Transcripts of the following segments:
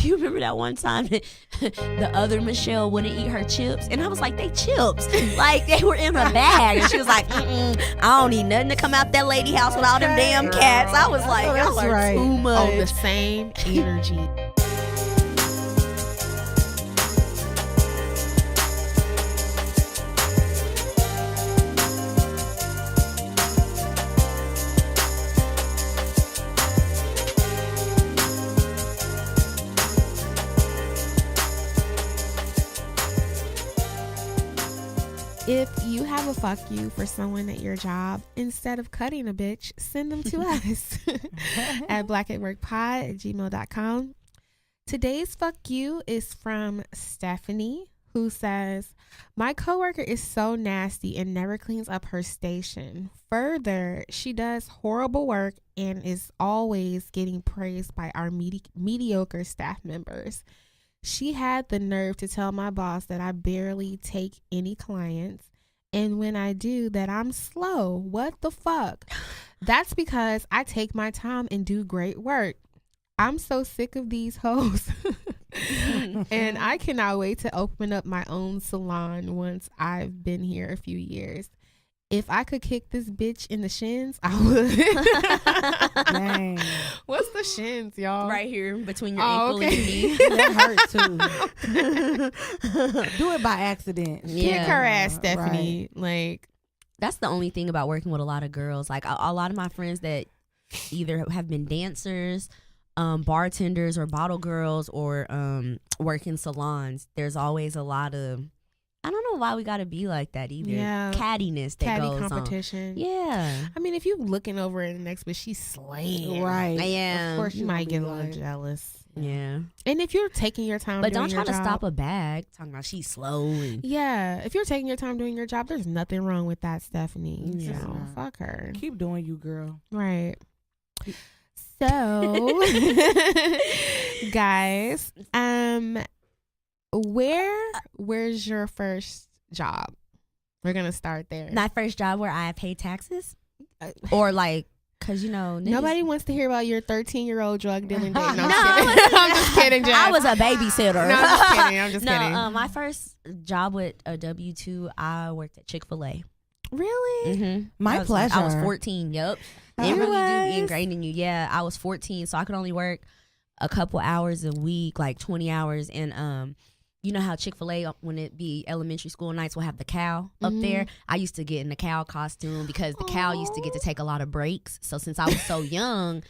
you remember that one time the other Michelle wouldn't eat her chips? And I was like, they chips. Like, they were in a bag. And she was like, I don't need nothing to come out that lady house with all them damn cats. I was like, y'all are too much. On the same energy. If you have a fuck you for someone at your job, instead of cutting a bitch, send them to us at blackatworkpod@gmail.com. Today's fuck you is from Stephanie, who says, my coworker is so nasty and never cleans up her station. Further, she does horrible work and is always getting praised by our mediocre staff members. She had the nerve to tell my boss that I barely take any clients, and when I do, that I'm slow. What the fuck? That's because I take my time and do great work. I'm so sick of these hoes. And I cannot wait to open up my own salon once I've been here a few years. If I could kick this bitch in the shins, I would. Dang. What's the shins, y'all? Right here between your ankle and your knee. That hurt too. Do it by accident. Yeah. Kick her ass, Stephanie. Right. Like, That's the only thing about working with a lot of girls. Like a lot of my friends that either have been dancers, bartenders, or bottle girls, or work in salons, there's always a lot of, I don't know why we gotta be like that either. Yeah. Cattiness that goes competition. on. Yeah. I mean, if you looking over at the next, but she's slaying. Right. I am. Of course You might get a little like, jealous. Yeah. And if you're taking your time But doing don't try your to job, stop a bag. Talking about she's slow. And yeah, if you're taking your time doing your job, there's nothing wrong with that, Stephanie. Yeah. So fuck her. Keep doing you, girl. Right. So, guys, where's your first job? We're gonna start there. my first job where I paid taxes, or like, cause you know Nobody wants to hear about your 13-year-old drug dealing date. No, No, I'm just kidding. Jess. I was a babysitter. No, I'm just kidding. No, my first job with a W-2, I worked at Chick-fil-A. Really? Mm-hmm. My pleasure. I was 14. Yep. They really do be ingrained in you. Yeah, I was 14, so I could only work a couple hours a week, like 20 hours. And you know how Chick-fil-A, when it be elementary school nights, will have the cow up there. I used to get in the cow costume because the cow used to get to take a lot of breaks. So since I was so young,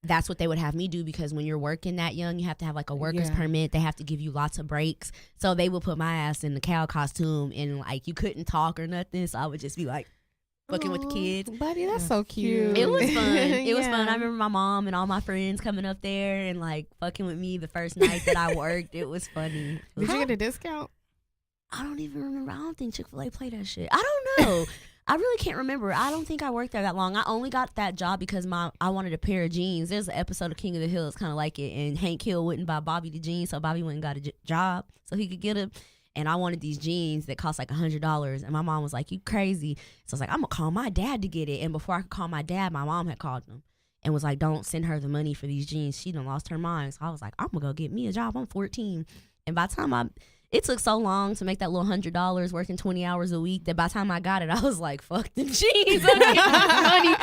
that's what they would have me do, because when you're working that young, you have to have like a worker's permit. They have to give you lots of breaks. So they would put my ass in the cow costume, and like you couldn't talk or nothing. So I would just be like fucking with the kids. Buddy, that's so cute. It was fun. It was fun. Yeah. I remember my mom and all my friends coming up there and like fucking with me the first night that I worked. It was funny. Did you get a discount? I don't even remember. I don't think Chick-fil-A played that shit. I don't know. I really can't remember. I don't think I worked there that long. I only got that job because I wanted a pair of jeans. There's an episode of King of the Hill. It's kind of like it. And Hank Hill wouldn't buy Bobby the jeans, so Bobby went and got a job so he could get them. And I wanted these jeans that cost like $100. And my mom was like, you crazy. So I was like, I'm going to call my dad to get it. And before I could call my dad, my mom had called him and was like, don't send her the money for these jeans. She done lost her mind. So I was like, I'm going to go get me a job. I'm 14. And by the time it took so long to make that little $100 working 20 hours a week that by the time I got it, I was like, fuck them jeans. I'm getting my money.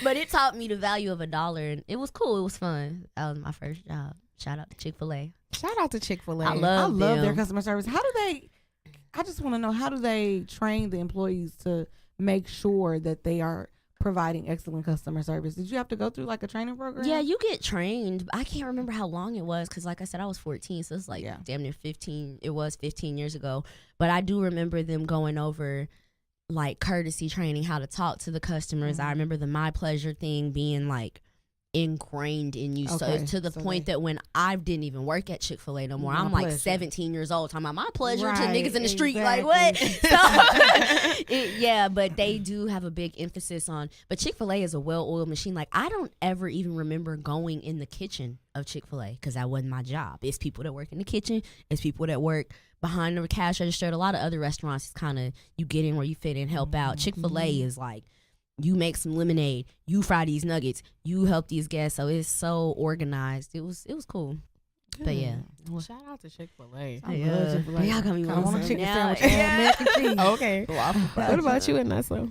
But it taught me the value of $1. And it was cool. It was fun. That was my first job. Shout out to Chick-fil-A. Shout out to Chick-fil-A. I love them. their customer service. I just want to know, how do they train the employees to make sure that they are providing excellent customer service? Did you have to go through like a training program? Yeah, you get trained. I can't remember how long it was because, like I said, I was 14, so it's like Yeah. damn near 15. It was 15 years ago. But I do remember them going over like courtesy training, how to talk to the customers. I remember the My Pleasure thing being like ingrained in you, so Okay, to the point that when I didn't even work at Chick-fil-A no more, My I'm like pleasure. 17 years old talking about my pleasure to Right, niggas in the street, exactly. like what? So yeah, but they do have a big emphasis on, but Chick-fil-A is a well-oiled machine. Like I don't ever even remember going in the kitchen of Chick-fil-A because that wasn't my job. It's people that work in the kitchen, it's people that work behind the cash register. A lot of other restaurants, it's kind of you get in where you fit in, help out. Chick-fil-A is like, you make some lemonade, you fry these nuggets, you help these guests. So it's so organized. It was cool. But yeah. Shout out to Chick-fil-A. I love Chick-fil-A. Y'all got me I want a wanting chicken now. sandwich and mac and cheese. Okay. What about you, Vanessa?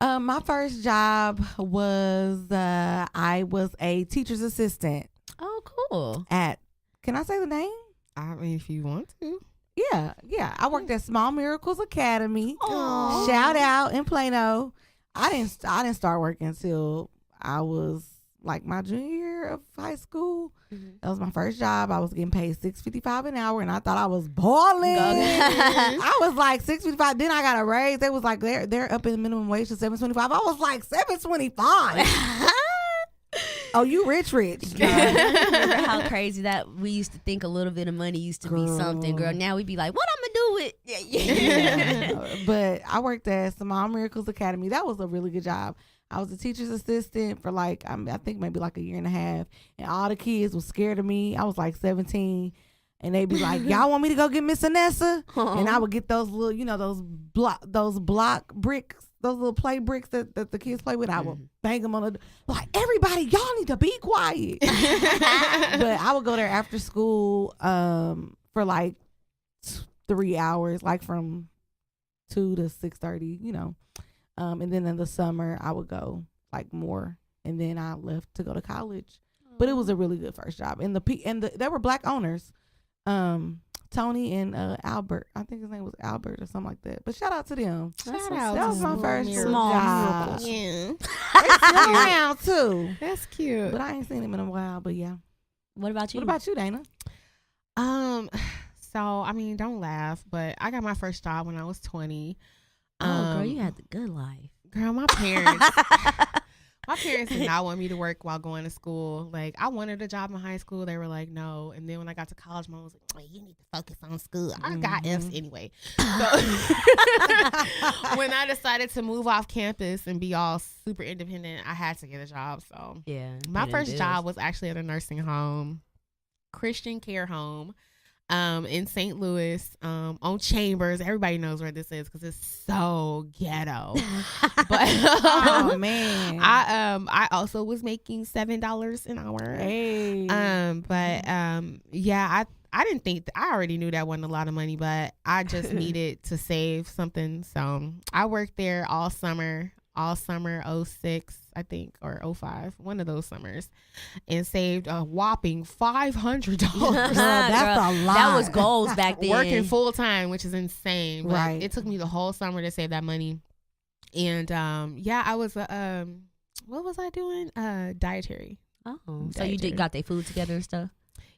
My first job was I was a teacher's assistant Oh, cool. at. Can I say the name? I mean, if you want to. Yeah. I worked at Small Miracles Academy. Aw. Shout out in Plano. I didn't start working until I was like my junior year of high school. That was my first job. I was getting paid $6.55 an hour, and I thought I was balling. I was like $6.55. Then I got a raise. They was like they're up in the minimum wage to $7.25. I was like $7.25. Oh, you rich. Remember how crazy that we used to think a little bit of money used to be something, girl. Now we be like, what I'm gonna do with? Yeah. But I worked at Small Miracles Academy. That was a really good job. I was a teacher's assistant for like, I think maybe like a year and a half. And all the kids was scared of me. I was like 17. And they'd be like, y'all want me to go get Miss Anessa? And I would get those little, those block bricks, those little play bricks that the kids play with. I would bang them on the, like, everybody, y'all need to be quiet. But I would go there after school for like 3 hours, like from 2 to 6:30, and then in the summer I would go like more, and then I left to go to college. But it was a really good first job, and there were black owners, Tony and Albert. I think his name was Albert or something like that. But shout out to them. Shout out. That was my first Small job. Miracles. Yeah. They still around too, That's cute. but I ain't seen him in a while. But yeah. What about you? What about you, Dana? So I mean, don't laugh, but I got my first job when I was 20. Oh, girl, you had the good life. Girl, my parents did not want me to work while going to school. Like, I wanted a job in high school. They were like, no. And then when I got to college, mom was like, well, you need to focus on school. I got F's anyway. So when I decided to move off campus and be all super independent, I had to get a job. So Yeah. my first job was actually at a nursing home, Christian care home, in St. Louis, on Chambers. Everybody knows where this is because it's so ghetto. But Oh man. I also was making $7 an hour. Hey. Yeah, I didn't think I already knew that wasn't a lot of money, but I just needed to save something. So I worked there all summer 06, I think, or 05, one of those summers, and saved a whopping $500. That's Girl, a lot. That was goals back then. Working full time, which is insane. But Right. it took me the whole summer to save that money. And I was what was I doing? Dietary. Oh, so you got their food together and stuff?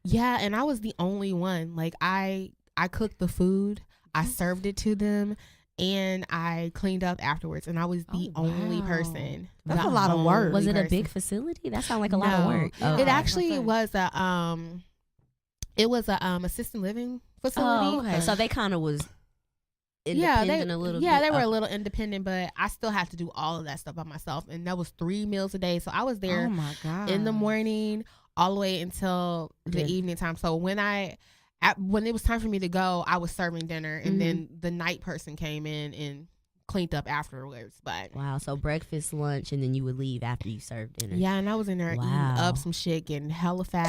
Yeah, and I was the only one. Like I cooked the food, I served it to them, and I cleaned up afterwards. And I was the only wow. person. That's The a lot of work. Was it a person. big facility? That sounds like a lot of No. work. Oh. It actually Okay. was a assisted living facility. Oh, okay. So they kind of was Yeah, independent a little bit. they were a Oh. little independent, but I still had to do all of that stuff by myself. And that was 3 meals a day. So I was there Oh my god. in the morning all the way until the Yeah. evening time. So when it was time for me to go, I was serving dinner, and then the night person came in and cleaned up afterwards. But Wow. So breakfast, lunch, and then you would leave after you served dinner. yeah, and I was in there eating Wow. up some shit, getting hella fat.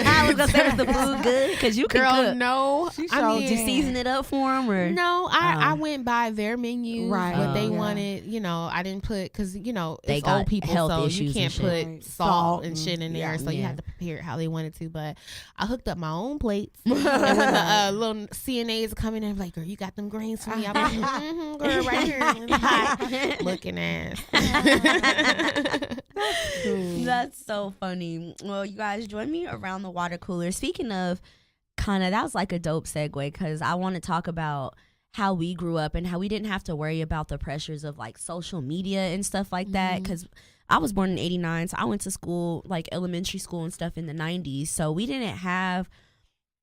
I was gonna say, was the food good? Because you Girl, can cook. no. She I showed mean, Did you season it up for them or? No, I went by their menu, Right. what they Yeah. wanted. I didn't put, because They it's got old people, health so issues you and can't shit. put Right. salt and shit in there. yeah. So you Yeah. have to prepare it how they wanted to. But I hooked up my own plates, and when the little CNAs are coming in, like, girl, you got them greens for me? I'm like, girl, right here, in the hot looking ass. That's so funny. Well, you guys join me around the water cooler. Speaking of that was like a dope segue, because I want to talk about how we grew up and how we didn't have to worry about the pressures of like social media and stuff like that. Because I was born in '89, so I went to school, like elementary school and stuff, in the '90s. So we didn't have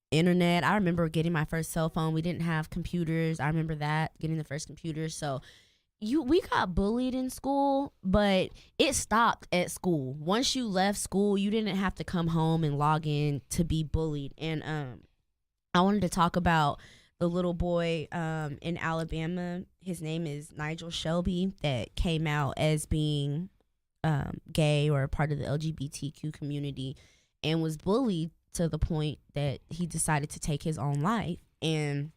internet. I remember getting my first cell phone. We didn't have computers. I remember that, getting the first computers. So we got bullied in school, but it stopped at school. Once you left school, you didn't have to come home and log in to be bullied. And I wanted to talk about the little boy in Alabama. His name is Nigel Shelby, that came out as being gay or part of the LGBTQ community and was bullied to the point that he decided to take his own life. And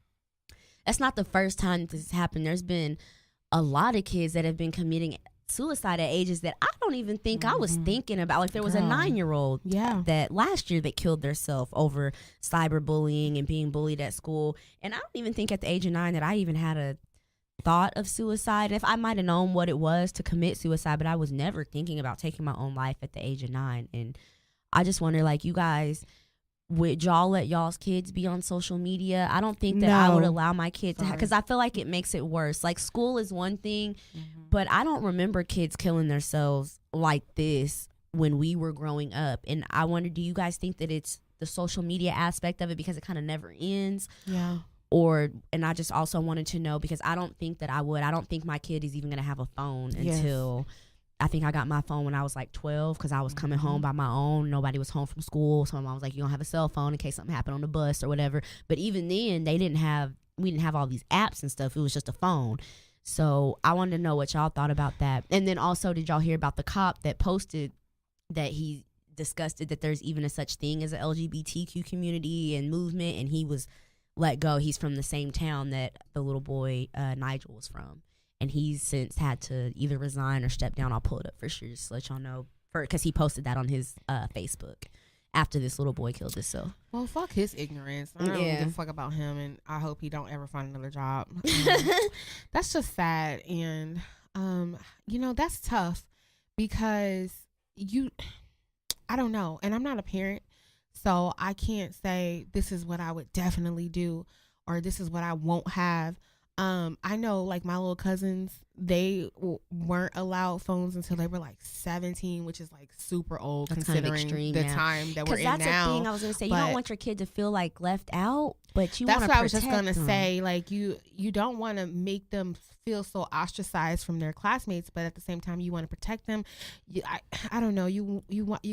that's not the first time this has happened. There's been a lot of kids that have been committing suicide at ages that I don't even think I was thinking about. Like there was a 9-year-old that last year that killed herself over cyberbullying and being bullied at school. And I don't even think at the age of 9 that I even had a thought of suicide. If I might have known what it was to commit suicide, but I was never thinking about taking my own life at the age of 9. And I just wonder, like, you guys, would y'all let y'all's kids be on social media? I don't think that I would allow my kid to, because I feel like it makes it worse. Like, school is one thing, but I don't remember kids killing themselves like this when we were growing up. And I wonder, do you guys think that it's the social media aspect of it because it kind of never ends? Yeah. And I just also wanted to know, because I don't think that I would. I don't think my kid is even going to have a phone until, I think I got my phone when I was like 12, because I was coming home by my own. Nobody was home from school. So my mom was like, you don't have a cell phone in case something happened on the bus or whatever. But even then, we didn't have all these apps and stuff. It was just a phone. So I wanted to know what y'all thought about that. And then also, did y'all hear about the cop that posted that he disgusted that there's even a such thing as an LGBTQ community and movement, and he was let go? He's from the same town that the little boy Nigel was from, and he's since had to either resign or step down. I'll pull it up for sure just to let y'all know, because he posted that on his Facebook after this little boy killed himself. Well, fuck his ignorance. I don't give a fuck about him, and I hope he don't ever find another job. That's just sad, and that's tough, because I don't know, and I'm not a parent, so I can't say this is what I would definitely do or this is what I won't have. I know, like, my little cousins, they weren't allowed phones until they were like 17, which is like super old. That's considering kind of extreme the time that we're in now. Because that's the thing I was gonna say. You don't want your kid to feel like left out, but you want to protect them. That's what I was just gonna say. Like, you don't want to make them feel so ostracized from their classmates, but at the same time you want to protect them. I don't know. You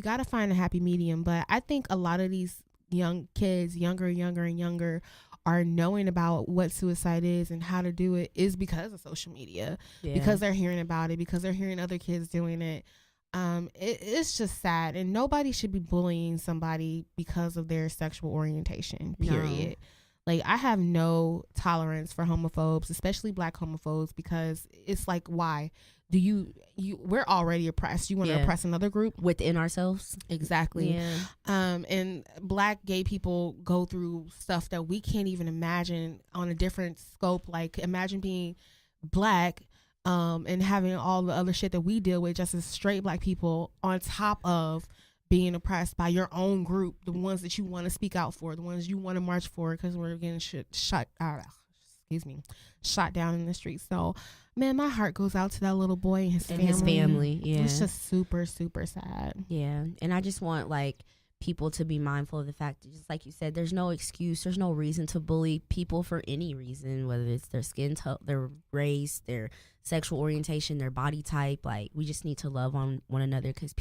got to find a happy medium. But I think a lot of these young kids, younger and younger, are knowing about what suicide is and how to do it is because of social media, because they're hearing about it, because they're hearing other kids doing it. It's just sad, and nobody should be bullying somebody because of their sexual orientation, period. Like, I have no tolerance for homophobes, especially black homophobes, because it's like, why do we're already oppressed. You want to oppress another group within ourselves? Exactly. And black gay people go through stuff that we can't even imagine on a different scope. Like, imagine being black and having all the other shit that we deal with just as straight black people, on top of being oppressed by your own group, the ones that you want to speak out for, the ones you want to march for, because we're getting shot down in the streets. So, man, my heart goes out to that little boy and his family. Yeah, it's just super, super sad. Yeah, and I just want, like, people to be mindful of the fact that, just like you said, there's no excuse, there's no reason to bully people for any reason, whether it's their skin tone, their race, their sexual orientation, their body type. Like, we just need to love on one another, because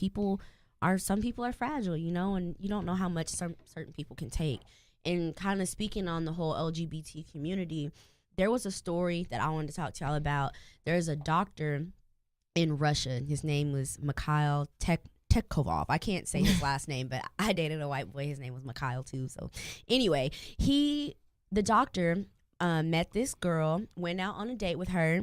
some people are fragile, and you don't know how much certain people can take. And kind of speaking on the whole LGBT community, there was a story that I wanted to talk to y'all about. There's a doctor in Russia. His name was Mikhail Tekhovov. I can't say his last name, but I dated a white boy. His name was Mikhail too. So anyway, the doctor met this girl, went out on a date with her.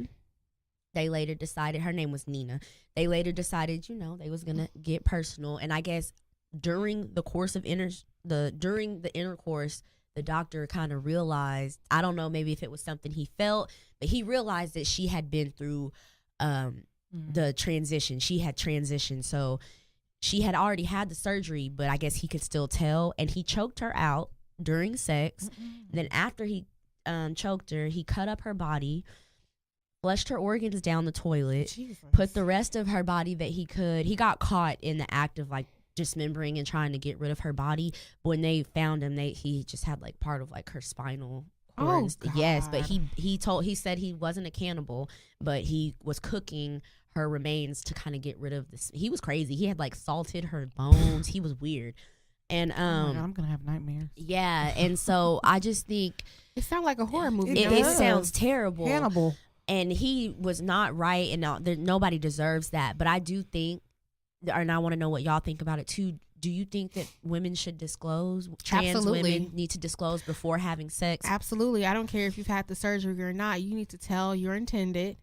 They later decided, her name was Nina. They later decided, they was gonna get personal. And I guess during the course of during the intercourse, the doctor kind of realized, I don't know, maybe if it was something he felt, but he realized that she had been through the transition. She had transitioned. So she had already had the surgery, but I guess he could still tell. And he choked her out during sex. Then after he choked her, he cut up her body, flushed her organs down the toilet, put the rest of her body that he could. He got caught in the act of, like, dismembering and trying to get rid of her body. But when they found him, he just had, like, part of, like, her spinal cord. Yes, but he said he wasn't a cannibal, but he was cooking her remains to kind of get rid of this. He was crazy. He had, like, salted her bones. He was weird. And I'm gonna have nightmares. Yeah, and so I just think it sounds like a horror movie. It sounds terrible. Cannibal. And he was not right, and nobody deserves that. But I do think, and I want to know what y'all think about it too. do you think that women should disclose? Trans Absolutely. women need to disclose before having sex? Absolutely. I don't care if you've had the surgery or not. You need to tell your intended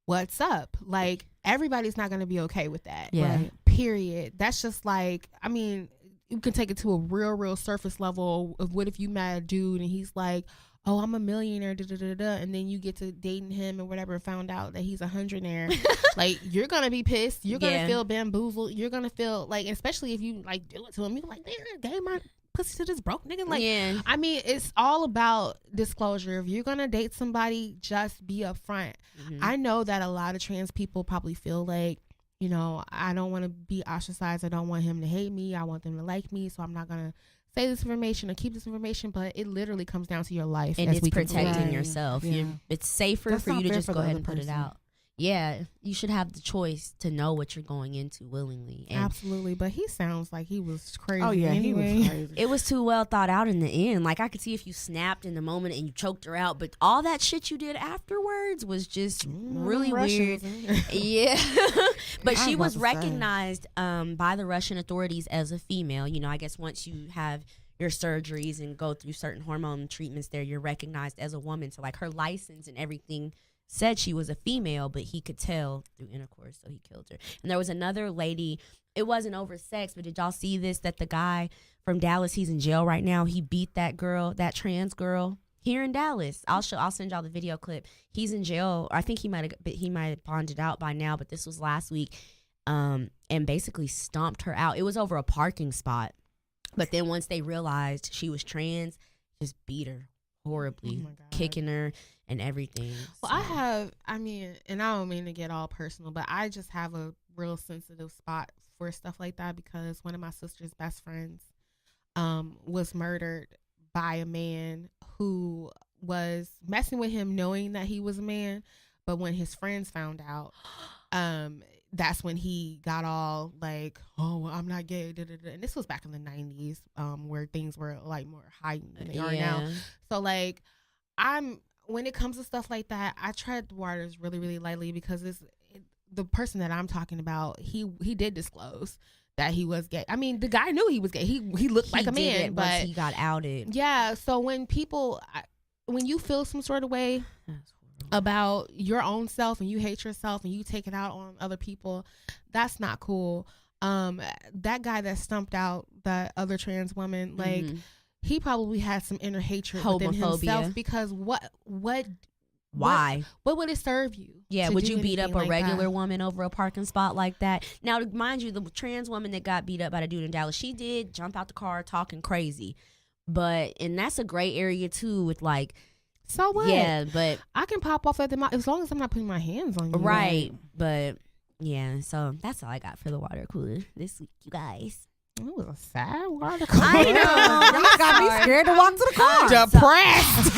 what's up. Like, everybody's not going to be okay with that. Yeah. Right? Period. That's just like, I mean, you can take it to a real surface level of what if you met a dude and he's like, oh, I'm a millionaire, and then you get to dating him and whatever, and found out that he's a hundredaire. Like, you're gonna be pissed. You're gonna feel bamboozled. You're gonna feel like, especially if you like do it to him, you're like, damn, I gave my pussy to this broke nigga. Like, I mean, it's all about disclosure. If you're gonna date somebody, just be upfront. I know that a lot of trans people probably feel like, you know, I don't want to be ostracized. I don't want him to hate me. I want them to like me. So I'm not gonna say this information or keep this information, but it literally comes down to your life. And it's protecting yourself. Yeah. It's safer That's for you to not fair just for go the ahead other and put it person. out. Yeah, you should have the choice to know what you're going into willingly. And Absolutely, but he sounds like he was crazy. Oh yeah, anyway. he was crazy. it was too well thought out in the end. Like, I could see if you snapped in the moment and you choked her out, but all that shit you did afterwards was just really weird. Yeah. But she was recognized by the Russian authorities as a female. You know, I guess once you have your surgeries and go through certain hormone treatments there, you're recognized as a woman. So like, her license and everything said she was a female, but he could tell through intercourse, so he killed her. And there was another lady, it wasn't over sex, but did y'all see this, that the guy from Dallas, he's in jail right now, he beat that girl, that trans girl here in Dallas. I'll send y'all the video clip. He's in jail, or I think he might have bonded out by now, but this was last week, and basically stomped her out. It was over a parking spot, but then once they realized she was trans, just beat her horribly, kicking her and everything. Well, I mean, and I don't mean to get all personal, but I just have a real sensitive spot for stuff like that, because one of my sister's best friends was murdered by a man who was messing with him knowing that he was a man, but when his friends found out, that's when he got all like, oh, well, I'm not gay, and this was back in the 90s, where things were like more heightened than they are now. So like, when it comes to stuff like that, I tread the waters really, really lightly, because the person that I'm talking about, he did disclose that he was gay. I mean, the guy knew he was gay. He looked like a man, but once he got outed. Yeah. So when you feel some sort of way about your own self and you hate yourself and you take it out on other people, that's not cool. That guy that stumped out that other trans woman, like, he probably had some inner hatred within himself, because why? What would it serve you? Yeah, would you beat up a regular woman over a parking spot like that? Now, mind you, the trans woman that got beat up by the dude in Dallas, she did jump out the car talking crazy, and that's a gray area too, with like, so what? Yeah, but I can pop off at as long as I'm not putting my hands on you. Right, but yeah, so that's all I got for the water cooler this week, you guys. It was a sad water cooler. I know. Y'all got me scared to walk to the car. Depressed.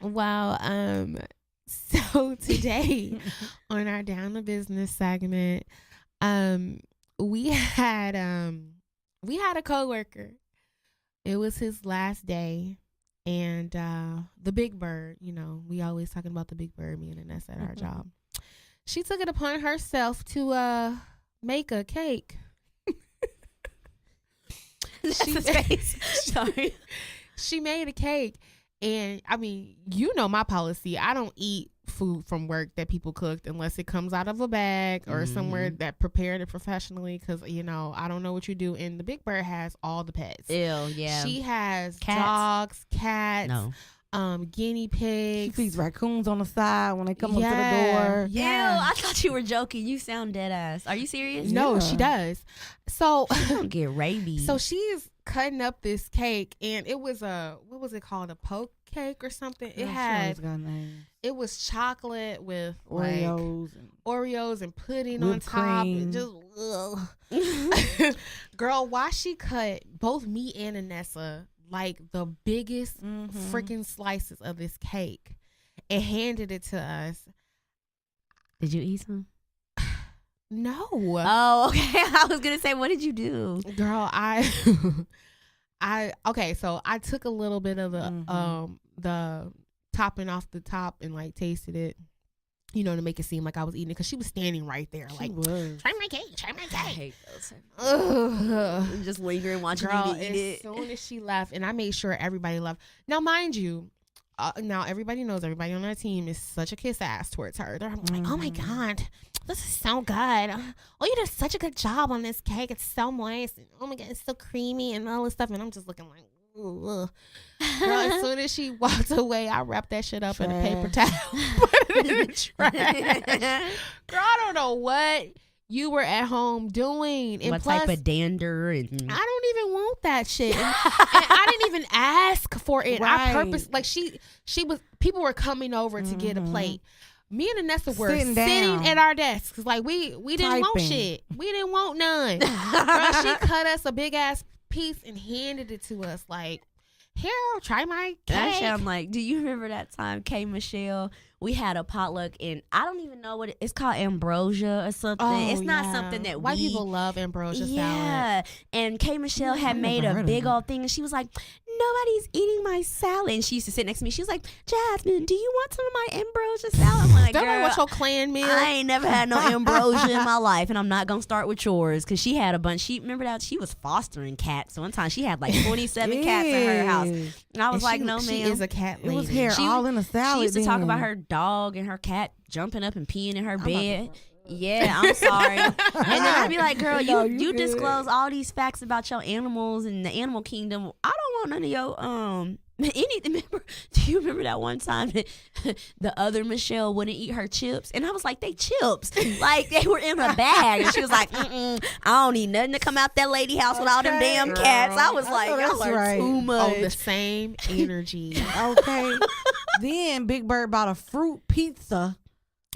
Wow. So today on our Down to Business segment, we had a coworker. It was his last day, and the big bird, you know, we always talking about the big bird, me and Annette at our job. She took it upon herself to make a cake. Sorry. She made a cake, and I mean, you know my policy. I don't eat food from work that people cooked unless it comes out of a bag or somewhere that prepared it professionally, because, you know, I don't know what you do. And the big bird has all the pets. Ew, yeah. She has Cats. dogs, cats. No. Guinea pigs. She feeds raccoons on the side when they come up to the door. Yeah. Ew, I thought you were joking. You sound dead ass. Are you serious? No, she does. So She don't get rabies. so she's cutting up this cake, and it was what was it called? A poke cake or something? It was chocolate with Oreos and pudding on top. And just girl, why she cut both me and Anessa like the biggest freaking slices of this cake and handed it to us. Did you eat some? No. Oh, okay. I was gonna say, what did you do, girl? So I took a little bit of the topping off the top and like tasted it. you know, to make it seem like I was eating it, because she was standing right there, like, try my cake, try my I cake. hate those. Ugh. Just lingering, watching Girl, you eat as it. soon as she left, and I made sure everybody left. Now, mind you, now everybody knows, everybody on our team is such a kiss ass towards her. They're like, oh my God, this is so good. Oh, you did such a good job on this cake. It's so moist. And, oh my God, it's so creamy and all this stuff. And I'm just looking like, ugh. Girl, as soon as she walked away, I wrapped that shit up in a paper towel, put it in the trash. Girl, I don't know what you were at home doing. And What plus, type of dander? And I don't even want that shit. And I didn't even ask for it. I Right. like she was, people were coming over to get a plate. Me and Anessa were Sitting sitting down. at our desks. Like we didn't want Typing. shit. We didn't want none. Girl, she cut us a big ass piece and handed it to us like, here, try my Actually, cake. I'm like, do you remember that time, K. Michelle? We had a potluck, and I don't even know what it's called, ambrosia or something. It's not something that white people love ambrosia salad. Yeah, and K. Michelle had made never a heard big of it. old thing, and she was like, nobody's eating my salad. And she used to sit next to me. She was like, Jasmine, do you want some of my ambrosia salad? I'm like, Don't I girl, want your clan meal? I ain't never had no ambrosia in my life, and I'm not gonna start with yours, because she had a bunch. She remember that she was fostering cats. So one time she had like 27 cats in her house, and I was like, no, she ma'am. is a cat It lady. was hair She- all in a salad. She used to talk then. about her dog and her cat jumping up and peeing in her about bed. Yeah, I'm sorry. And then I'd be like, girl, No, you you good. disclose all these facts about your animals and the animal kingdom. I don't want none of your anything. Remember, do you remember that one time that the other Michelle wouldn't eat her chips? And I was like, they chips. Like, they were in a bag. And she was like, I don't need nothing to come out that lady house with all them Okay, damn girl. cats. I was I like, know y'all that's are right. too much. Oh, the same energy. Okay. Then Big Bird bought a fruit pizza.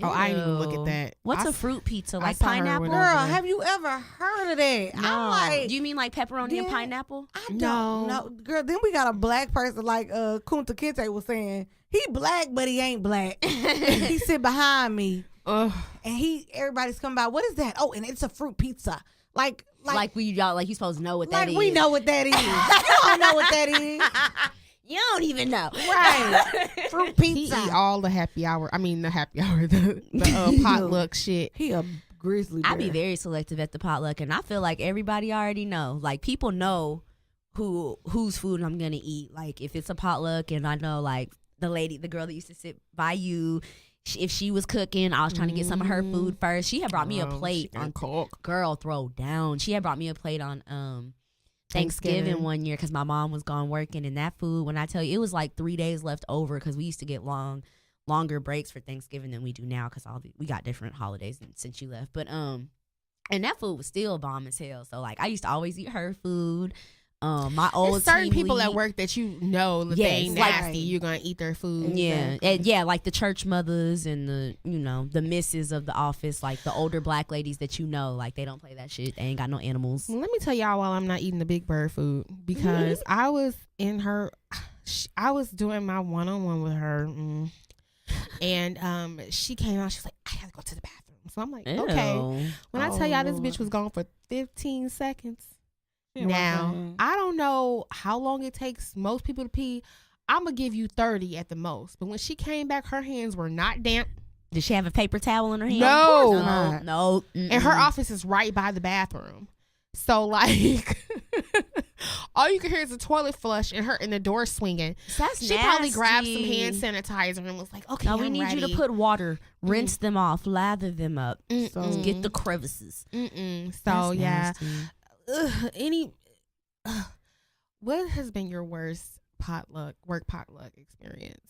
Oh, I didn't even look Ew. at that. What's I a fruit pizza? I Like saw her pineapple? when Girl, over there. have you ever heard of that? No. I'm like, Do you mean like pepperoni and Yeah. pineapple? I don't No. know. Girl, then we got a black person like Kunta Kinte was saying. He black, but he ain't black. He sit behind me. Ugh. And everybody's coming by, what is that? Oh, and it's a fruit pizza. Like Like y'all, like you supposed to know what that is. we know what that is. You don't know what that is. You don't even know. Right. Fruit He pizza. eat all the happy hour. I mean, the happy hour, the potluck shit. He a grizzly bear. I be very selective at the potluck, and I feel like everybody already know. Like, people know whose food I'm gonna eat. Like, if it's a potluck, and I know like the girl that used to sit by you, if she was cooking, I was trying to get some of her food first. She had brought me a plate on girl throw down. She had brought me a plate on Thanksgiving one year because my mom was gone working, and that food, when I tell you, it was like 3 days left over because we used to get longer breaks for Thanksgiving than we do now because we got different holidays since you left. But and that food was still bomb as hell. So like I used to always eat her food. My old There's certain team people lead- at work that you know that they Yes, ain't like- nasty. You're gonna eat their food. Yeah, and yeah, like the church mothers and the misses of the office, like the older black ladies that like they don't play that shit. They ain't got no animals. Let me tell y'all while I'm not eating the Big Bird food, because I was I was doing my one-on-one with her, and she came out. She's like, I gotta go to the bathroom. So I'm like, okay. Ew. When I tell y'all this bitch was gone for 15 seconds. Yeah, Now, okay. I don't know how long it takes most people to pee. I'm going to give you 30 at the most. But when she came back, her hands were not damp. Did she have a paper towel in her hand? No. Of course not. no. And her office is right by the bathroom. So, like, all you can hear is a toilet flush and the door swinging. That's She probably grabbed some nasty. hand sanitizer and was like, okay, No, we I'm need you ready. to put water, rinse them off, lather them up, Mm-mm. get the crevices. Mm-mm. So, That's yeah. nasty. What has been your worst work potluck experience?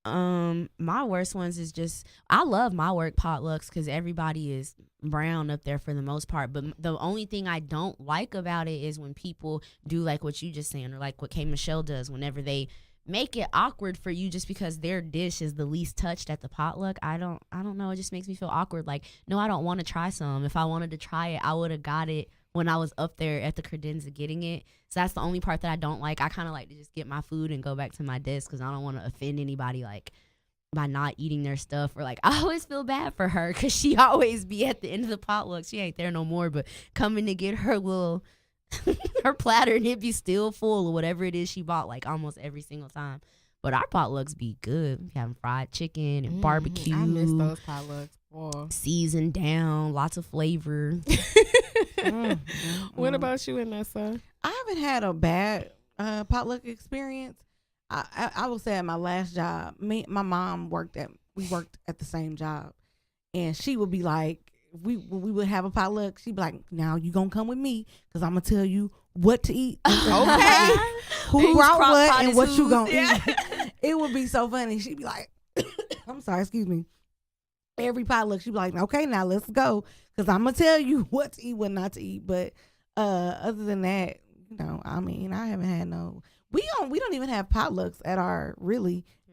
My worst ones is just, I love my work potlucks because everybody is brown up there for the most part. But the only thing I don't like about it is when people do like what you just saying, or like what K. Michelle does, whenever they make it awkward for you just because their dish is the least touched at the potluck. I don't know. It just makes me feel awkward. Like, no, I don't want to try some. If I wanted to try it, I would have got it when I was up there at the credenza getting it. So that's the only part that I don't like. I kind of like to just get my food and go back to my desk because I don't want to offend anybody like by not eating their stuff. Or like, I always feel bad for her because she always be at the end of the potluck. She ain't there no more, but coming to get her little her platter and it be still full or whatever it is she bought like almost every single time. But our potlucks be good. We having fried chicken and barbecue. I miss those potlucks. Boy. Seasoned down, lots of flavor. What about you, Vanessa? I haven't had a bad potluck experience. I will say at my last job, my mom we worked at the same job, and she would be like, we would have a potluck. She'd be like, now you gonna come with me because I'm gonna tell you what to eat. Okay. Who brought what and what you gonna eat. It would be so funny. She'd be like, I'm sorry, excuse me. Every potluck, she'd be like, okay, now let's go because I'm gonna tell you what to eat, what not to eat. But other than that, I mean, I haven't had no. We don't even have potlucks at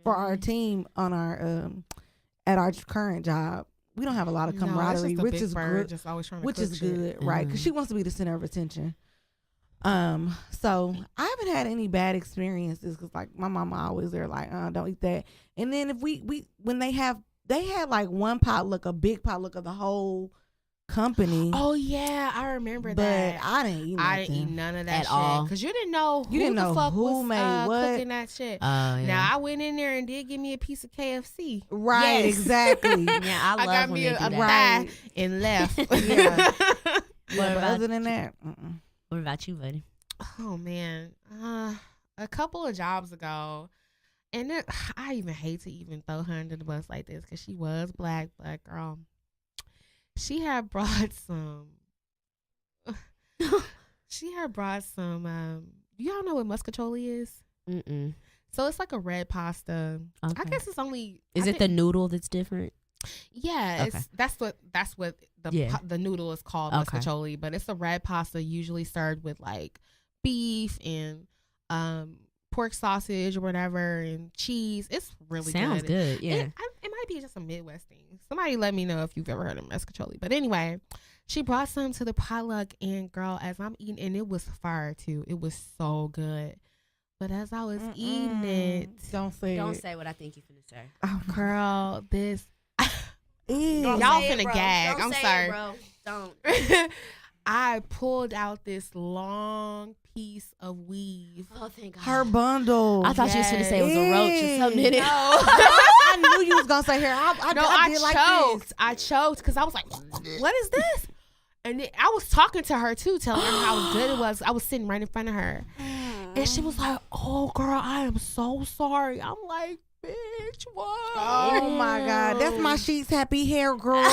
for our team on our at our current job. We don't have a lot of camaraderie, which is good. Just always trying to which is good, right? Because she wants to be the center of attention. So I haven't had any bad experiences because like my mama always there like, don't eat that. And then if when they had like one potluck, a big potluck of the whole company. Oh yeah, I remember but that. I didn't eat nothing. I didn't eat none of that at shit all because you didn't know who the fuck was made what. cooking that shit. Yeah. Now I went in there and did give me a piece of KFC. Right, Yes. Exactly. Yeah, I love got when me they a do that. thigh and left. Yeah. What But about- other than that, What about you, buddy? Oh man, a couple of jobs ago, and I even hate to even throw her under the bus like this because she was black, but girl, she had brought some. Do y'all know what muscatoli is? Mm-mm. So it's like a red pasta. Okay. I guess it's only. Is it the noodle that's different? Yeah, Okay. that's what the noodle is called, Okay. muscatoli, but it's a red pasta usually served with like beef and pork sausage or whatever and cheese. It's really Sounds good. Yeah. It might be just a Midwest thing. Somebody let me know if you've ever heard of muscatoli. But anyway, she brought some to the potluck, and girl, as I'm eating, and it was fire too. It was so good. But as I was eating it, don't say what I think you're finna say. oh girl, this. Ew. Y'all finna gag. I'm sorry. Bro. Don't. I pulled out this long piece of weave. Oh, thank God. Her bundle. I thought you was finna say it was a roach or something in it. I knew you was gonna say here. I did like choked. this. I choked because I was like, "What is this?" And then I was talking to her too, telling her how good it was. I was sitting right in front of her, and she was like, "Oh, girl, I am so sorry." I'm like, "Bitch, what?" Oh my God, that's my sheets happy hair, girl.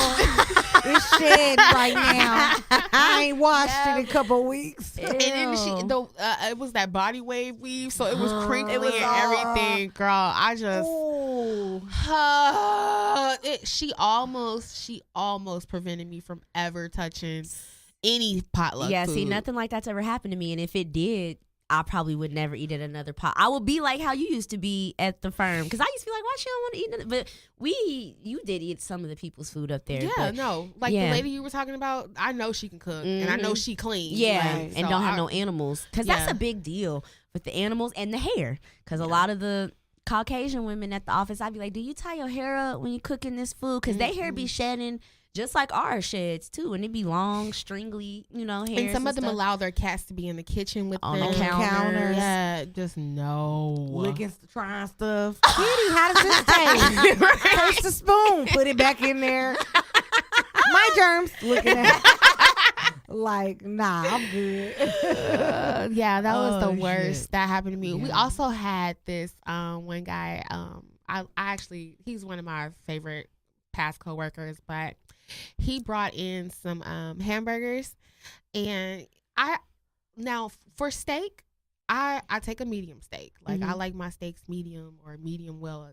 It's shed right now. I ain't washed it in a couple weeks. And then it was that body wave weave, so it was crinkly was and all- everything, girl. I just, she almost prevented me from ever touching any potluck. Yeah, food. see, nothing like that's ever happened to me. And if it did, I probably would never eat at another pot. I would be like how you used to be at the firm. Because I used to be like, why she don't want to eat nothing? But you did eat some of the people's food up there. Yeah, but no, like yeah. the lady you were talking about, I know she can cook, and I know she clean. Yeah, like, and so don't have no animals. Because that's Yeah. a big deal with the animals and the hair. Because a lot of the Caucasian women at the office, I'd be like, do you tie your hair up when you cooking this food? Because their hair be shedding just like our sheds too. And it be long, stringly, hairs. And some of them stuff. allow their cats to be in the kitchen with On them. the counters. Yeah, just no. Licking, trying stuff. Kitty, how does this taste? Taste the spoon. Put it back in there. My germs. Looking at like, nah, I'm good. Yeah, that was the Oh, worst shit. that happened to me. We Yeah. also had this one guy. I actually, he's one of my favorite past coworkers, but he brought in some hamburgers, and for steak, I take a medium steak. Like I like my steaks medium or medium well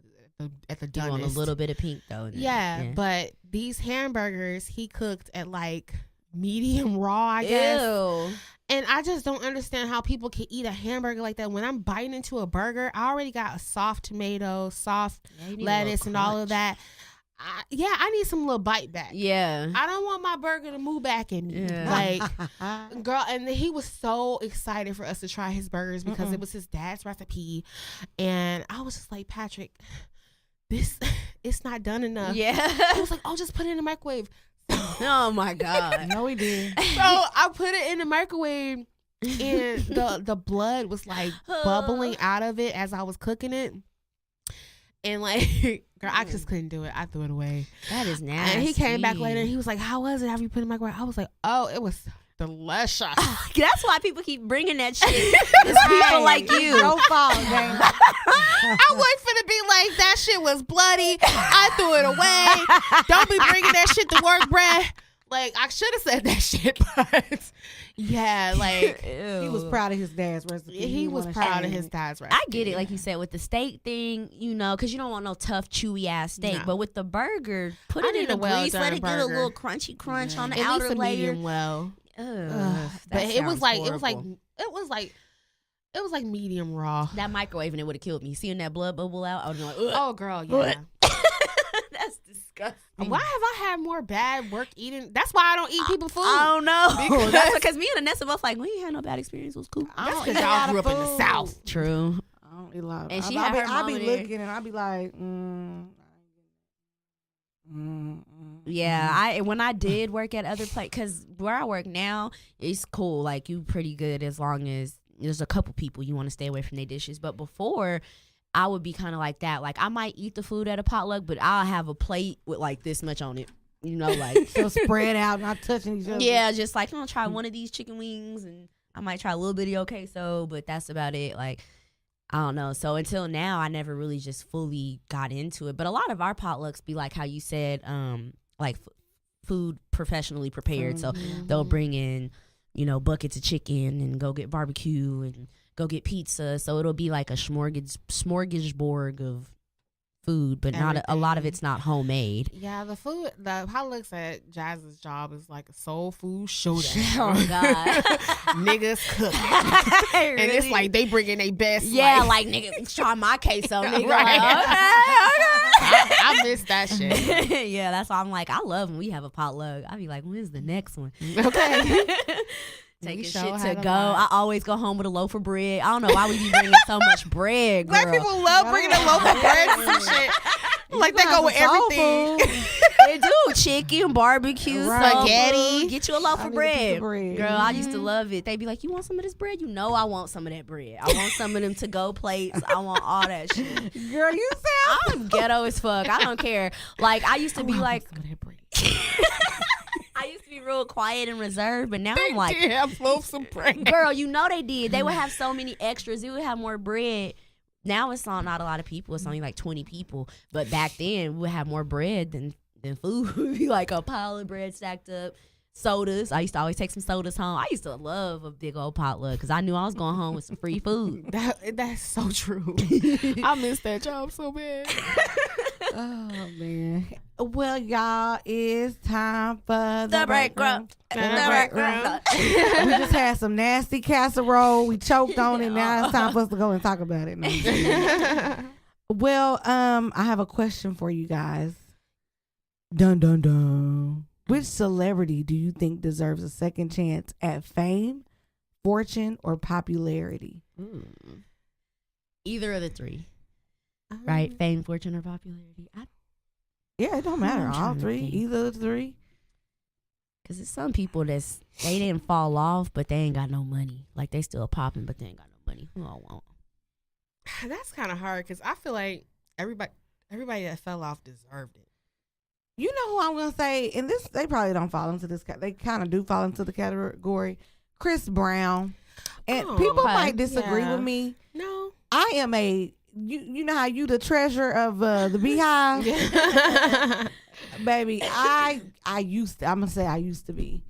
at the You want a donest. little bit of pink though. in there. Yeah, but these hamburgers he cooked at like medium raw, I guess. Ew. And I just don't understand how people can eat a hamburger like that. When I'm biting into a burger, I already got a soft tomato, soft Yeah, you need a lettuce, little and all of crunch. that. I need some little bite back. Yeah. I don't want my burger to move back in me. Yeah. Like, girl, and he was so excited for us to try his burgers because it was his dad's recipe. And I was just like, Patrick, it's not done enough. Yeah. He was like, oh, just put it in the microwave. Oh my God. No, we did. So I put it in the microwave, and the blood was like bubbling out of it as I was cooking it. And like, girl, I just couldn't do it. I threw it away. That is nasty. And he came back later and he was like, how was it? Have you put it in the microwave? I was like, oh, it was delicious. That's why people keep bringing that shit. It's people like you. No fault, gang. I wasn't finna be like, that shit was bloody. I threw it away. Don't be bringing that shit to work, bruh. Like, I should have said that shit, but yeah, like. He was proud of his dad's recipe. He was proud of his dad's recipe. I get it, like you said, with the steak thing, you know, because you don't want no tough, chewy ass steak. No. But with the burger, put I it in need the a grease, let it get a well-done little burger. crunchy crunch on the At outer least a layer. medium well. But it was like medium raw. that microwave and it would have killed me. Seeing that blood bubble out, I would have been like, ugh. Oh, girl, yeah. That's disgusting. Why have I had more bad work eating? That's why I don't eat people's food. I don't know. Because- That's because me and Anessa both like, we ain't had no bad experience. It was cool. I That's don't because eat a y'all lot grew of up in the food. South. True. I don't eat a lot. And she I had her be mama there. looking and I be like, Yeah, when I did work at other places, because where I work now, it's cool. Like, you pretty good as long as there's a couple people you want to stay away from their dishes. But before, I would be kind of like that. Like, I might eat the food at a potluck, but I'll have a plate with like this much on it. You know, like so spread out, not touching each other. yeah, just like, I'm gonna try one of these chicken wings, and I might try a little bitty queso, but that's about it. Like, I don't know. So until now, I never really just fully got into it. But a lot of our potlucks be like how you said, like food professionally prepared. So they'll bring in, you know, buckets of chicken and go get barbecue and go get pizza. So it'll be like a smorgasbord of food, but not a lot of it's not homemade. Yeah, the potlucks at Jazz's job is like a soul food showdown. Oh God, Niggas cook, and it's like they bring in their best. Yeah, like nigga, try my queso, nigga. Right. Like, okay. I miss that shit. Yeah, that's why I'm like, I love when we have a potluck. I be like, when's the next one? Okay. Taking sure shit to had a go. lot. I always go home with a loaf of bread. I don't know why we be bringing so much bread, girl. Black people love bringing a loaf of bread and some shit. Like they go with everything. They do chicken, barbecue, Right. soul Spaghetti. food. Get you a loaf I of need a piece bread. of bread. Girl, I used to love it. They be like, you want some of this bread? You know I want some of that bread. I want some of them to-go plates. I want all that shit. Girl, you sound I'm ghetto as fuck. I don't care. Like, I used to be like, Some of that bread. I used to be real quiet and reserved, but now I'm like, They have loaves of bread. girl, you know they did. They would have so many extras. They would have more bread. Now it's not a lot of people. It's only like 20 people. But back then, we would have more bread than food. It would be like a pile of bread stacked up. Sodas. I used to always take some sodas home. I used to love a big old potluck because I knew I was going home with some free food. That's so true. I miss that job so bad. Oh man. Well, y'all, it's time for the break room. The break room. We just had some nasty casserole. We choked on it. Now it's time for us to go and talk about it. No. Well, I have a question for you guys. Dun dun dun. Which celebrity do you think deserves a second chance at fame, fortune, or popularity? Either of the three. Right? Fame, fortune, or popularity. Yeah, it don't matter. I'm All trying to three. think. Either of the three. Because it's some people they didn't fall off, but they ain't got no money. Like, they still popping, but they ain't got no money. Who I want? That's kind of hard because I feel like everybody that fell off deserved it. You know who I'm gonna say, and this they probably don't fall into this. They kind of do fall into the category. Chris Brown, and Oh, people okay. might disagree Yeah. with me. No. I am you know how you the treasure of the Beehive, baby. I'm gonna say I used to be.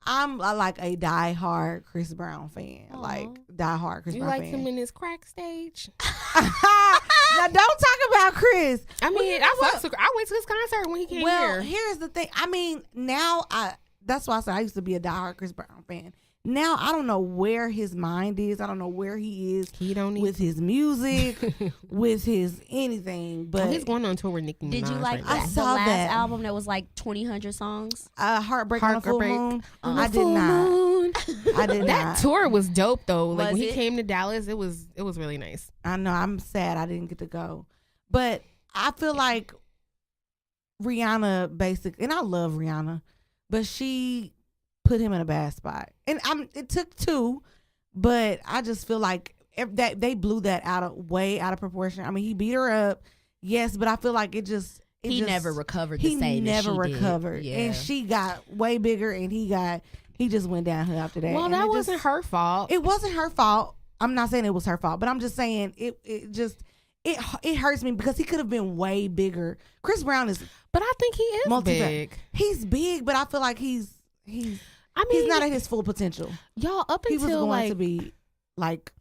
I'm like a diehard Chris Brown fan, Aw. like diehard Chris You Brown like fan. him in his crack stage? Now don't talk about Chris. I mean, Well, you know what? I went to his concert when he came Well, here. here's the thing. I mean, now that's why I said I used to be a diehard Chris Brown fan. Now I don't know where his mind is. I don't know where he is He don't need with his music, with his anything. But he's going on tour with Nicki Minaj. Did you like right I now. the saw last that. album that was like 2,000 songs? Heartbreak on a Full Heartbreak Moon. on I a did full not. moon. I did That not. tour was dope though. Like Was when he it? came to Dallas, it was really nice. I know. I'm sad I didn't get to go, but I feel like Rihanna and I love Rihanna, but she put him in a bad spot, and it took two, but I just feel like that they blew that way out of proportion. I mean, he beat her up. yes, but I feel like he never recovered the same. He never as she recovered, did. and she got way bigger, and he just went downhill after that. Well, and that wasn't her fault. It wasn't her fault. I'm not saying it was her fault, but I'm just saying it hurts me because he could have been way bigger. Chris Brown is, but I think he is big. He's big, but I feel like he's not at his full potential. Y'all, up until he was going to be like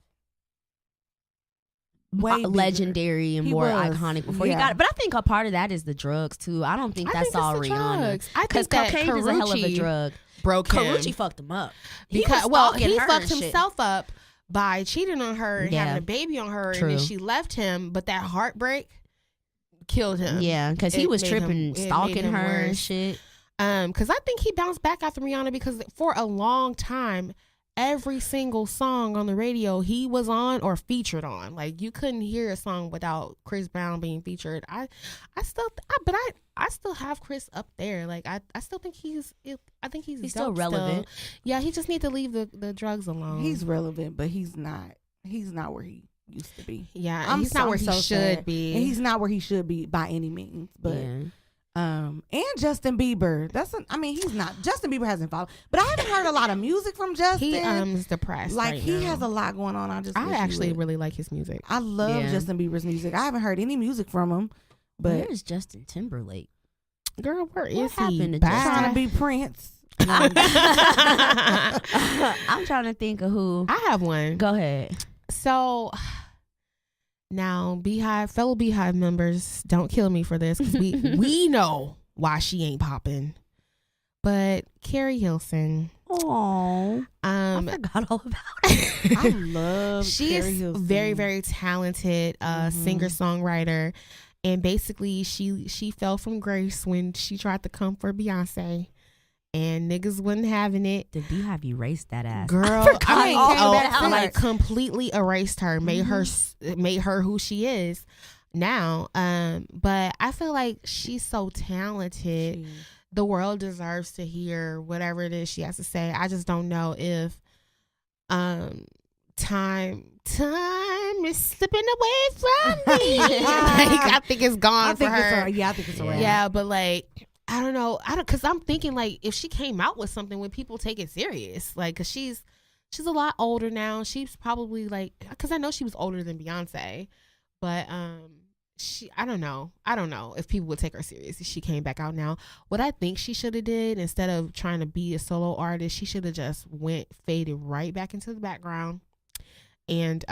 way legendary and more iconic before he got it. But I think a part of that is the drugs too. I don't think that's all Rihanna. Because cocaine is a hell of a drug. Broke him. Karrueche fucked him up. He fucked himself up by cheating on her and having a baby on her, and then she left him. But that heartbreak killed him. Yeah, because he was tripping, stalking her and shit. Because I think he bounced back after Rihanna, because for a long time, every single song on the radio he was on or featured on, like you couldn't hear a song without Chris Brown being featured. I still have Chris up there. Like I still think he's still relevant. Yeah, he just need to leave the drugs alone. He's relevant, but he's not where he used to be. Yeah, he's not where he should be, and he's not where he should be by any means. But and Justin Bieber, he's not. Justin Bieber hasn't followed, but I haven't heard a lot of music from Justin. He is depressed. Like right he now. has a lot going on. I actually really like his music. I love Justin Bieber's music. I haven't heard any music from him. But where's Justin Timberlake? Girl, where is he? Trying to be Prince. I'm trying to think of who. I have one. Go ahead. So now, fellow Beehive members, don't kill me for this, because we know why she ain't popping. But Keri Hilson. Oh, I forgot all about it. I love Keri Hilson. Very, very talented singer-songwriter. And basically, she fell from grace when she tried to come for Beyonce. And niggas wasn't having it. The Beehive erased that ass. Girl, like completely erased her, made her who she is now. But I feel like she's so talented. The world deserves to hear whatever it is she has to say. I just don't know if time is slipping away from me. I think it's gone for her. I think it's around. Yeah, but like, I don't know. Because I'm thinking, like, if she came out with something, would people take it serious? Like, because she's a lot older now. She's probably like, because I know she was older than Beyonce, but I don't know if people would take her serious if she came back out now. What I think she should have did, instead of trying to be a solo artist, she should have just faded right back into the background and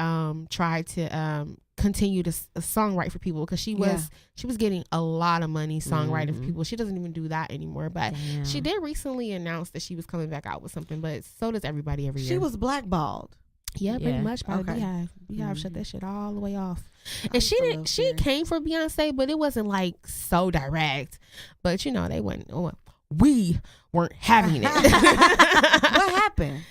tried to continue to songwrite for people, because she was getting a lot of money songwriting for people. She doesn't even do that anymore, but she did recently announce that she was coming back out with something, but so does everybody every year. She was blackballed. Yeah, pretty much by the Beehive. Beehive shut that shit all the way off. And she came for Beyonce, but it wasn't like so direct. But you know, we weren't having it. What happened?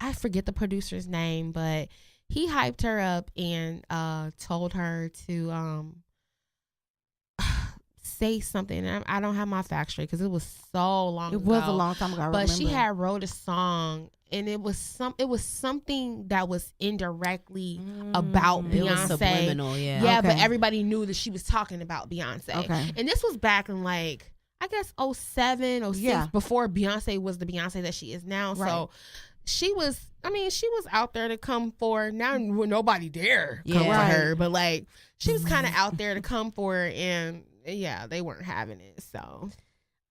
I forget the producer's name, but he hyped her up and told her to say something. I don't have my facts straight because it was so long ago. It was a long time ago. But she had wrote a song, and it was something that was indirectly about Beyonce. It was subliminal, yeah. But everybody knew that she was talking about Beyonce. Okay. And this was back in like, I guess 07, 06, before Beyonce was the Beyonce that she is now. Right. So she was out there to come for, now nobody dare come for her, but like she was kind of out there to come for, and they weren't having it. So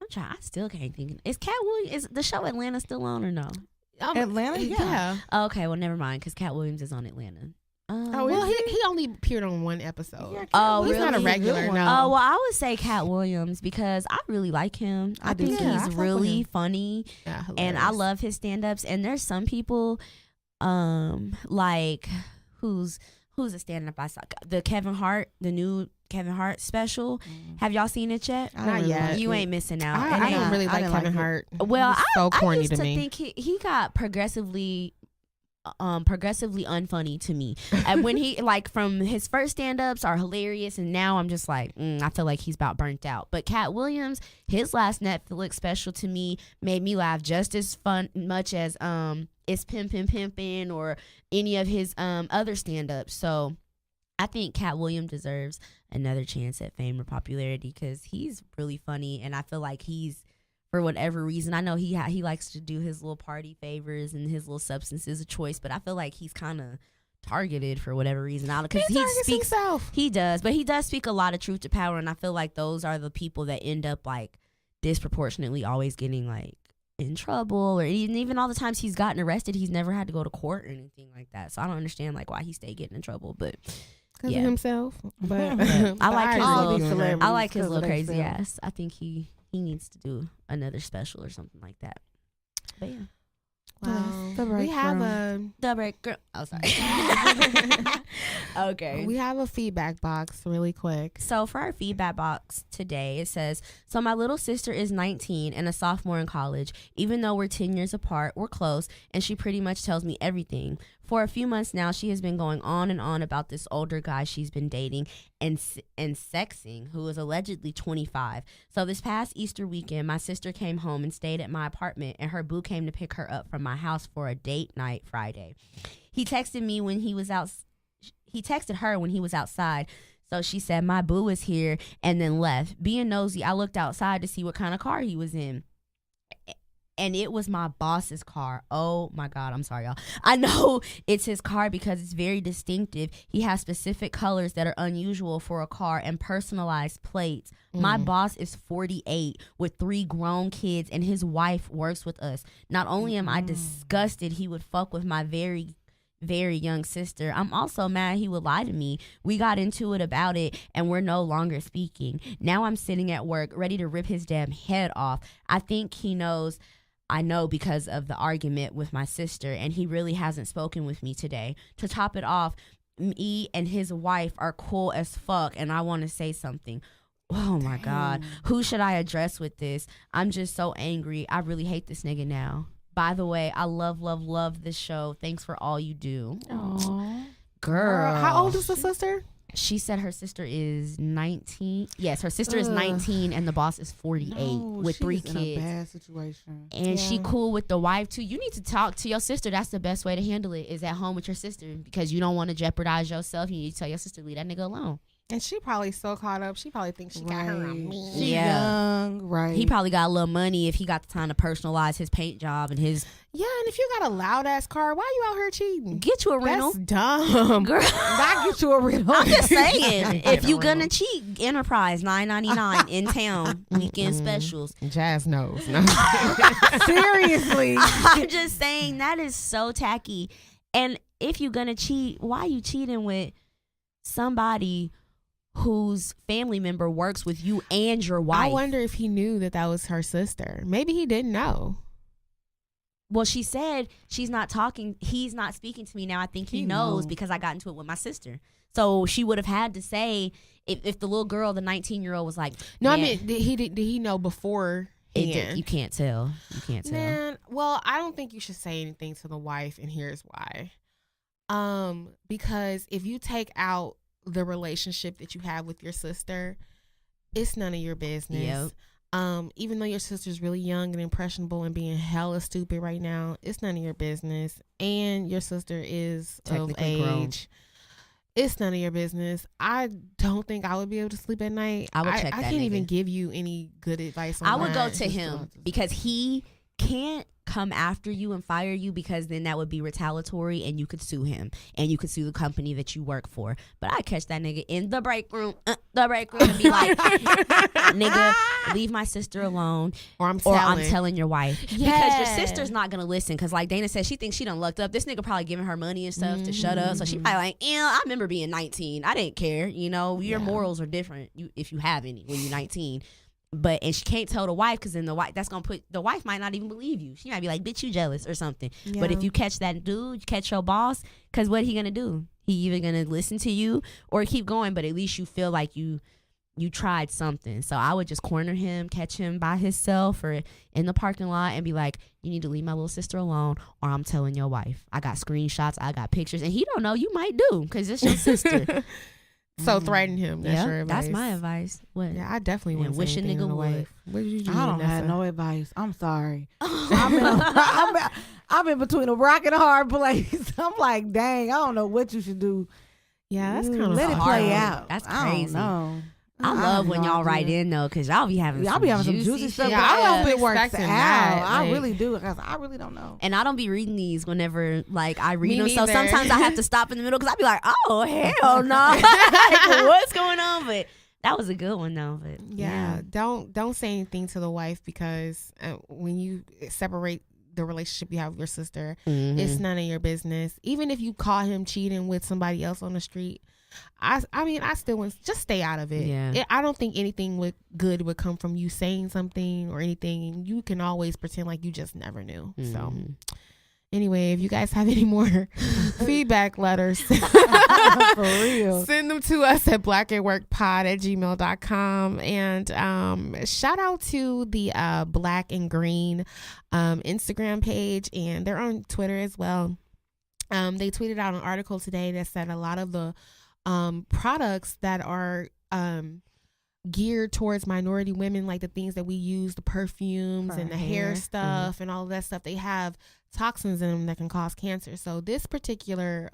I'm trying. I still can't think. Is Katt Williams, is the show Atlanta still on or no? Atlanta, yeah. Oh, okay, well never mind, because Katt Williams is on Atlanta. Well, he only appeared on one episode. Yeah, he's really? Not a regular. No. Oh, well, I would say Katt Williams because I really like him. I think he's really funny, and I love his stand-ups. And there's some people, like who's a stand-up I saw, the new Kevin Hart special. Have y'all seen it yet? Not yet. You ain't missing out. I don't really like Kevin Hart. Well, so corny I used to me. think he got progressively unfunny to me. And when he, like, from his first stand-ups are hilarious, and now I'm just like, I feel like he's about burnt out. But Katt Williams, his last Netflix special to me made me laugh just as much as It's Pimpin' or any of his other stand-ups. So I think Katt Williams deserves another chance at fame or popularity because he's really funny, and I feel like he's, for whatever reason, I know he likes to do his little party favors and his little substances of choice, but I feel like he's kind of targeted for whatever reason. Because he speaks himself. He does, but he does speak a lot of truth to power, and I feel like those are the people that end up like disproportionately always getting like in trouble, or even all the times he's gotten arrested, he's never had to go to court or anything like that. So I don't understand like why he stayed getting in trouble, but because of himself. But I like his little crazy crazy ass. I think he needs to do another special or something like that. But yeah. Wow. We have the break girl. Oh, sorry. Okay. We have a feedback box really quick. So for our feedback box today, it says, so my little sister is 19 and a sophomore in college. Even though we're 10 years apart, we're close, and she pretty much tells me everything. For a few months now, she has been going on and on about this older guy she's been dating and sexing, who is allegedly 25. So this past Easter weekend, my sister came home and stayed at my apartment, and her boo came to pick her up from my house for a date night Friday. He texted her when he was outside. So she said, my boo is here, and then left. Being nosy, I looked outside to see what kind of car he was in. And it was my boss's car. Oh my God, I'm sorry, y'all. I know it's his car because it's very distinctive. He has specific colors that are unusual for a car and personalized plates. My boss is 48 with 3 grown kids, and his wife works with us. Not only am I disgusted he would fuck with my very young sister, I'm also mad he would lie to me. We got into it about it, and we're no longer speaking. Now I'm sitting at work ready to rip his damn head off. I think he knows I know because of the argument with my sister, and he really hasn't spoken with me today. To top it off, me and his wife are cool as fuck, and I want to say something. Oh my God. Who should I address with this? I'm just so angry. I really hate this nigga now. By the way, I love this show. Thanks for all you do. Aww. Girl. How old is the sister? She said her sister is 19. Yes, her sister is 19 and the boss is 48 with 3 kids. In a bad situation. And she cool with the wife too. You need to talk to your sister. That's the best way to handle it, is at home with your sister, because you don't want to jeopardize yourself. You need to tell your sister, leave that nigga alone. And she probably so caught up. She probably thinks she got her on me. She young, right? He probably got a little money if he got the time to personalize his paint job and his. Yeah, and if you got a loud ass car, why you out here cheating? Get you a rental. That's dumb, girl. I get you a rental. I'm just saying, if you gonna cheat, Enterprise $9.99 in town weekend specials. Jazz knows. No. Seriously, I'm just saying that is so tacky. And if you gonna cheat, why you cheating with somebody whose family member works with you and your wife? I wonder if he knew that was her sister. Maybe he didn't know. Well, she said he's not speaking to me now. I think he knows because I got into it with my sister. So she would have had to say, if the little girl, the 19-year-old was like, no, I mean, did he know before? You can't tell. Man, well, I don't think you should say anything to the wife, and here's why. Because if you take out the relationship that you have with your sister, it's none of your business. Yep. Even though your sister's really young and impressionable and being hella stupid right now, it's none of your business. And your sister is of age. Grown. It's none of your business. I don't think I would be able to sleep at night. I would check that. I can't even give you any good advice on that. I would go to him because he can't come after you and fire you, because then that would be retaliatory and you could sue him and you could sue the company that you work for. But I catch that nigga in the break room and be like, nigga, leave my sister alone, or I'm telling your wife. Because your sister's not gonna listen, because like Dana said, she thinks she done lucked up. This nigga probably giving her money and stuff to shut up, so she probably like, I remember being 19, I didn't care, your morals are different, if you have any, when you're 19. And she can't tell the wife, because then the wife might not even believe you. She might be like, bitch, you jealous or something. Yeah. But if you catch that dude, you catch your boss, because what he gonna do? He either gonna listen to you or keep going, but at least you feel like you tried something. So I would just corner him, catch him by himself or in the parking lot, and be like, you need to leave my little sister alone, or I'm telling your wife. I got screenshots, I got pictures, and he don't know, you might do, because it's your sister. So threaten him. That's your advice. That's my advice. What? Yeah, I definitely wouldn't wish a nigga would. What did you do? I don't have no advice. I'm sorry. I'm in between a rock and a hard place. I'm like, dang, I don't know what you should do. Yeah, that's kind of let it hard play one. out. That's I don't crazy. know. I love when y'all write in. in though, cause y'all be having Y'all be having some juicy stuff. shit. But I Yeah. hope it works out. Expecting that, I like- really do, because I really don't know. And I don't be reading these whenever like I read Me them. So neither. sometimes I have to stop in the middle because I be like, oh hell no, like, what's going on? But that was a good one though. But Yeah, don't say anything to the wife, because when you separate the relationship you have with your sister, it's none of your business. Even if you caught him cheating with somebody else on the street, I mean, I still want just stay out of it. Yeah. I don't think anything good would come from you saying something or anything. You can always pretend like you just never knew. So anyway, if you guys have any more feedback letters, For real. send them to us at blackandworkpod@gmail.com. And shout out to the Black and Green Instagram page, and they're on Twitter as well. They tweeted out an article today that said a lot of the products that are geared towards minority women, like the things that we use, the perfumes For and the hair hair. stuff and all of that stuff, they have toxins in them that can cause cancer. So this particular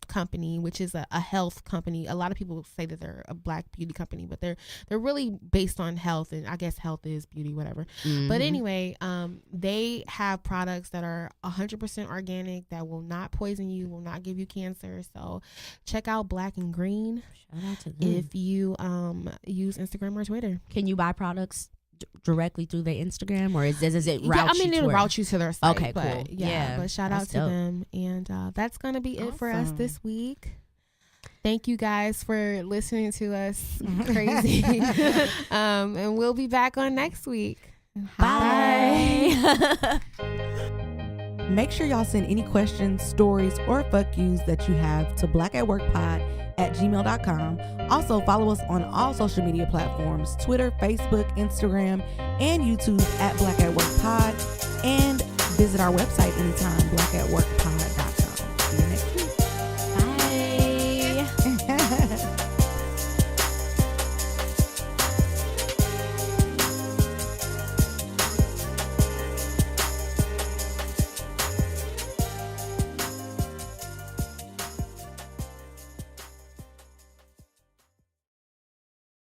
company, which is a health company, a lot of people say that they're a black beauty company, but they're really based on health, and I guess health is beauty, whatever. But anyway, they have products that are 100% organic, that will not poison you, will not give you cancer. So check out Black and Green shout out to them. if you use Instagram or Twitter. Can you buy products directly through their Instagram, or does it route I mean, you to it'll where? route you to their site. Okay, but cool. Yeah, but shout out that's to dope. them. And that's going to be it for us Awesome. this week. Thank you guys for listening to us crazy. And we'll be back on next week. Bye. Make sure y'all send any questions, stories, or fuck yous that you have to blackatworkpod@gmail.com. Also, follow us on all social media platforms: Twitter, Facebook, Instagram, and YouTube @blackatworkpod. And visit our website anytime, blackatworkpod.com.